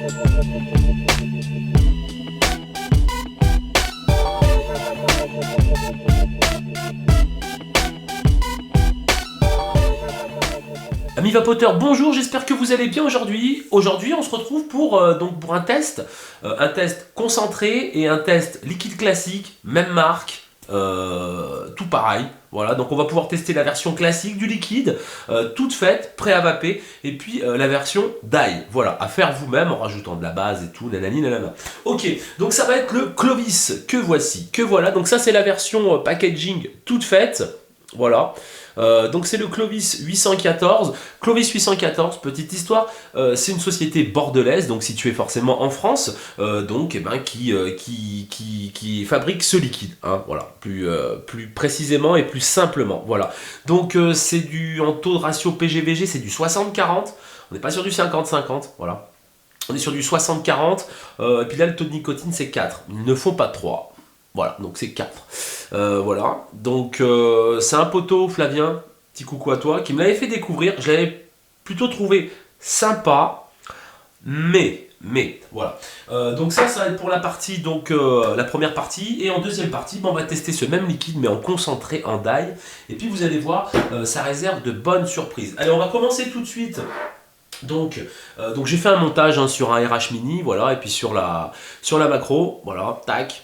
Amis vapoteurs, bonjour, j'espère que vous allez bien aujourd'hui. Aujourd'hui, on se retrouve pour un test concentré et un test liquide classique, même marque, tout pareil. Voilà, donc on va pouvoir tester la version classique du liquide, toute faite, prêt à vaper, et puis la version dye, voilà, à faire vous-même en rajoutant de la base et tout, nanani nanana. Ok, donc ça va être le Clovis que voici, que voilà, donc ça c'est la version packaging toute faite, voilà. Donc c'est le Clovis 814. Clovis 814, petite histoire, c'est une société bordelaise, donc située forcément en France, qui fabrique ce liquide, hein, voilà, plus précisément et plus simplement, voilà. Donc c'est en taux de ratio PGVG, c'est du 60-40, on n'est pas sur du 50-50, voilà. On est sur du 60-40, et puis là le taux de nicotine c'est 4, il ne faut pas 3. Voilà, donc c'est 4. Voilà, donc c'est un poteau, Flavien, petit coucou à toi, qui me l'avait fait découvrir. Je l'avais plutôt trouvé sympa, mais voilà. Donc ça va être pour la partie, donc la première partie. Et en deuxième partie, on va tester ce même liquide, mais en concentré, en dye. Et puis vous allez voir, ça réserve de bonnes surprises. Allez, on va commencer tout de suite. Donc j'ai fait un montage hein, sur un RH mini, voilà, et puis sur la macro, voilà, tac.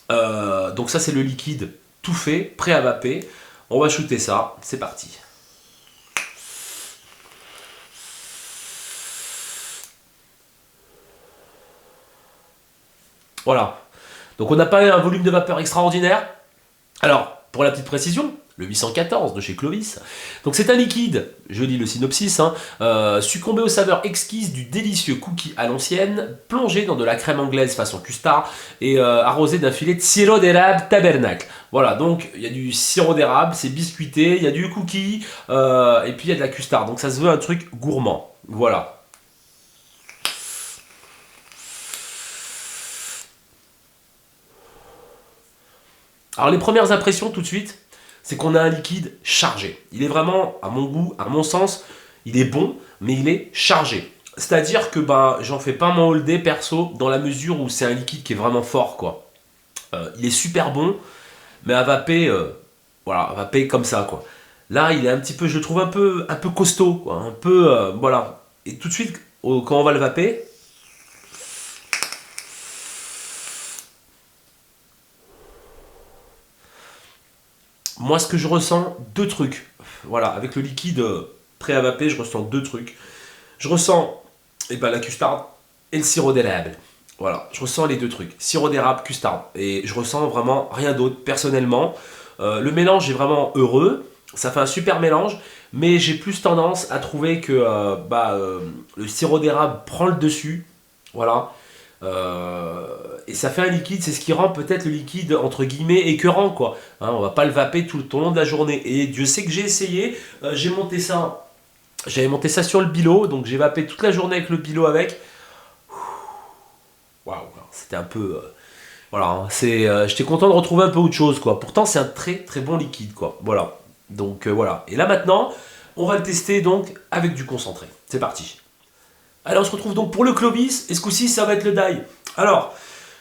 Donc ça c'est le liquide tout fait, prêt à vaper. On va shooter ça, c'est parti. Voilà. Donc on n'a pas un volume de vapeur extraordinaire. Alors, pour la petite précision, le 814 de chez Clovis. Donc c'est un liquide, je lis le synopsis, hein, succombé aux saveurs exquises du délicieux cookie à l'ancienne, plongé dans de la crème anglaise façon custard et arrosé d'un filet de sirop d'érable tabernacle. Voilà, donc il y a du sirop d'érable, c'est biscuité, il y a du cookie, et puis il y a de la custard. Donc ça se veut un truc gourmand. Voilà. Alors les premières impressions tout de suite, c'est qu'on a un liquide chargé. Il est vraiment, à mon goût, à mon sens, il est bon, mais il est chargé. C'est-à-dire que j'en fais pas mon all day perso, dans la mesure où c'est un liquide qui est vraiment fort, quoi. Il est super bon, mais à vaper, voilà, à vaper comme ça, quoi. Là, il est un petit peu, je le trouve un peu costaud, quoi, un peu, voilà. Et tout de suite, quand on va le vaper, moi, ce que je ressens, deux trucs. Voilà, avec le liquide prêt à vaper, je ressens deux trucs. Je ressens la custard et le sirop d'érable. Voilà, je ressens les deux trucs. Sirop d'érable, custard. Et je ressens vraiment rien d'autre, personnellement. Le mélange est vraiment heureux. Ça fait un super mélange. Mais j'ai plus tendance à trouver que le sirop d'érable prend le dessus. Voilà. Et ça fait un liquide, c'est ce qui rend peut-être le liquide entre guillemets écœurant, quoi. Hein, on va pas le vaper tout au long de la journée. Et Dieu sait que j'ai essayé, j'avais monté ça sur le bilo, donc j'ai vapé toute la journée avec le bilo avec. Waouh, c'était un peu, voilà, hein, j'étais content de retrouver un peu autre chose, quoi. Pourtant c'est un très très bon liquide, quoi. Voilà, donc voilà. Et là maintenant, on va le tester donc avec du concentré. C'est parti. Alors on se retrouve donc pour le Clovis, et ce coup-ci ça va être le dye. Alors,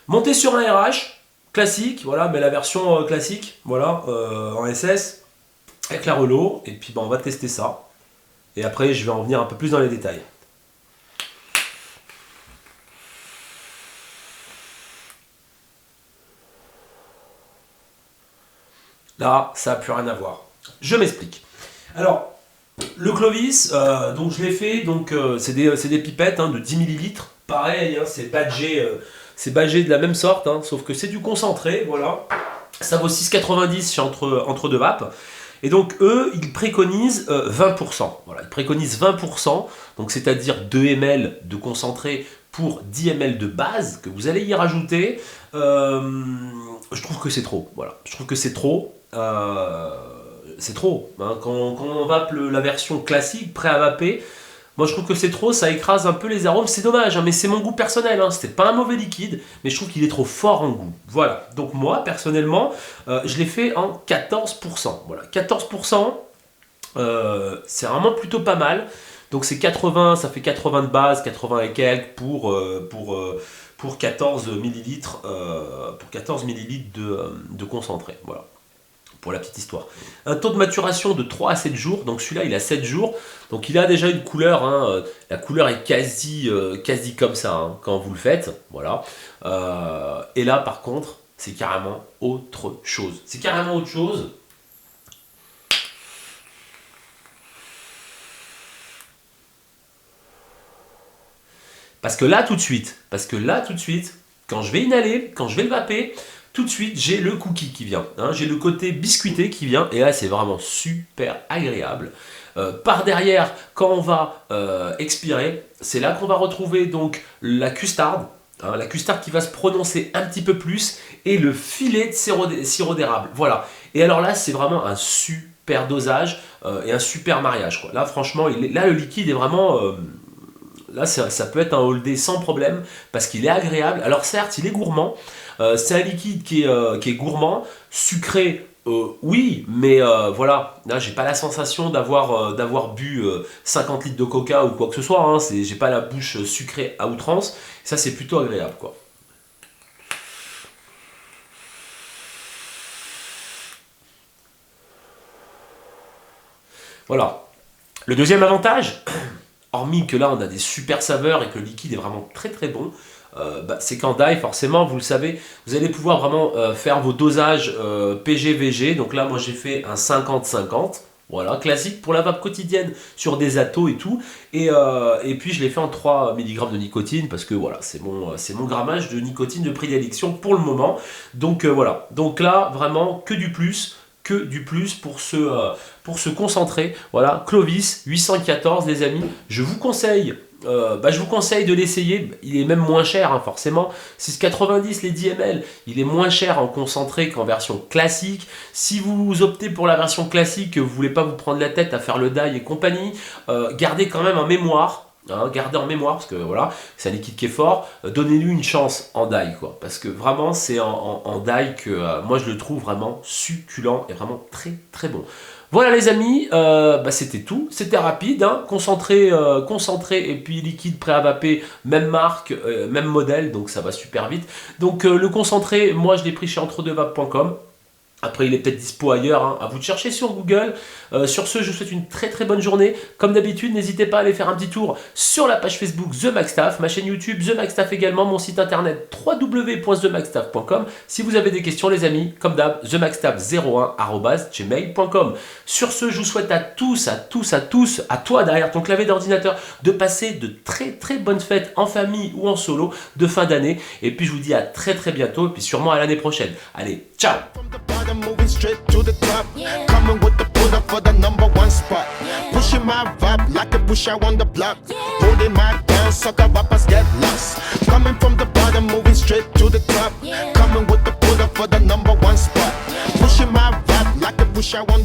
monter sur un RH, classique, voilà, mais la version classique, voilà, en SS, avec la relo, et puis on va tester ça. Et après je vais en venir un peu plus dans les détails. Là, ça n'a plus rien à voir. Je m'explique. Alors, le Clovis, donc je l'ai fait, donc c'est des pipettes hein, de 10 ml. Pareil, hein, c'est badgé de la même sorte, hein, sauf que c'est du concentré, voilà. Ça vaut 6,90 chez entre deux vapes. Et donc eux, ils préconisent 20%. Voilà, ils préconisent 20%, donc c'est-à-dire 2 ml de concentré pour 10 ml de base que vous allez y rajouter. Je trouve que c'est trop. Voilà, je trouve que c'est trop. C'est trop. Hein. Quand on vape la version classique, prêt à vaper, moi je trouve que c'est trop, ça écrase un peu les arômes, c'est dommage, hein, mais c'est mon goût personnel, hein. C'était pas un mauvais liquide, mais je trouve qu'il est trop fort en goût. Voilà, donc moi personnellement, je l'ai fait en 14%. Voilà, 14%, c'est vraiment plutôt pas mal. Donc c'est 80, ça fait 80 de base, 80 et quelques pour 14 millilitres, de concentré. Voilà, pour la petite histoire. Un taux de maturation de 3 à 7 jours, donc celui-là il a 7 jours, donc il a déjà une couleur, hein, la couleur est quasi comme ça hein, quand vous le faites, voilà. Et là par contre, c'est carrément autre chose. C'est carrément autre chose. Parce que là tout de suite, quand je vais inhaler, quand je vais le vaper, tout de suite j'ai le cookie qui vient, hein, j'ai le côté biscuité qui vient, et là c'est vraiment super agréable. Par derrière, quand on va expirer, c'est là qu'on va retrouver donc la custarde, hein, la custarde qui va se prononcer un petit peu plus, et le filet de sirop d'érable. Voilà. Et alors là, c'est vraiment un super dosage et un super mariage, quoi. Là, franchement, là le liquide est vraiment... là, ça peut être un all-day sans problème, parce qu'il est agréable. Alors certes, il est gourmand. C'est un liquide qui est gourmand, sucré, oui, mais voilà, là j'ai pas la sensation d'avoir bu 50 litres de coca ou quoi que ce soit, hein, j'ai pas la bouche sucrée à outrance, ça c'est plutôt agréable quoi. Voilà. Le deuxième avantage, hormis que là on a des super saveurs et que le liquide est vraiment très très bon, c'est qu'en die, forcément, vous le savez, vous allez pouvoir vraiment faire vos dosages PG-VG. Donc là, moi j'ai fait un 50-50. Voilà, classique pour la vape quotidienne sur des atos et tout. Et puis je l'ai fait en 3 mg de nicotine parce que voilà, c'est mon grammage de nicotine de prédilection pour le moment. Donc voilà, donc là, vraiment que du plus. Pour se concentrer. Voilà, Clovis 814 les amis, je vous conseille de l'essayer, il est même moins cher hein, forcément, 6,90 les 10 ml, il est moins cher en concentré qu'en version classique. Si vous optez pour la version classique, que vous voulez pas vous prendre la tête à faire le die et compagnie, gardez quand même en mémoire. Hein, gardez en mémoire parce que voilà, c'est un liquide qui est fort, donnez-lui une chance en die quoi, parce que vraiment c'est en die que moi je le trouve vraiment succulent et vraiment très très bon. Voilà les amis, c'était tout, c'était rapide, hein, concentré et puis liquide prêt à vaper, même marque, même modèle, donc ça va super vite. Donc le concentré, moi je l'ai pris chez entredeuxvapes.com. Après, il est peut-être dispo ailleurs, hein. À vous de chercher sur Google. Sur ce, je vous souhaite une très très bonne journée. Comme d'habitude, n'hésitez pas à aller faire un petit tour sur la page Facebook The Macstaff, ma chaîne YouTube The Macstaff également, mon site internet www.themacstaff.com. Si vous avez des questions, les amis, comme d'hab, themacstaff01@gmail.com. Sur ce, je vous souhaite à tous, à toi derrière ton clavier d'ordinateur, de passer de très très bonnes fêtes en famille ou en solo de fin d'année. Et puis, je vous dis à très très bientôt, et puis sûrement à l'année prochaine. Allez, ciao! Moving straight to the top, yeah. Coming with the pull up for the #1 spot, yeah. Pushing my vibe like a pusher on the block, yeah. Holding my down, sucker rappers get lost. Coming from the bottom, moving straight to the top, yeah. Coming with the pull up for the #1 spot, yeah. Pushing my vibe like a pusher on the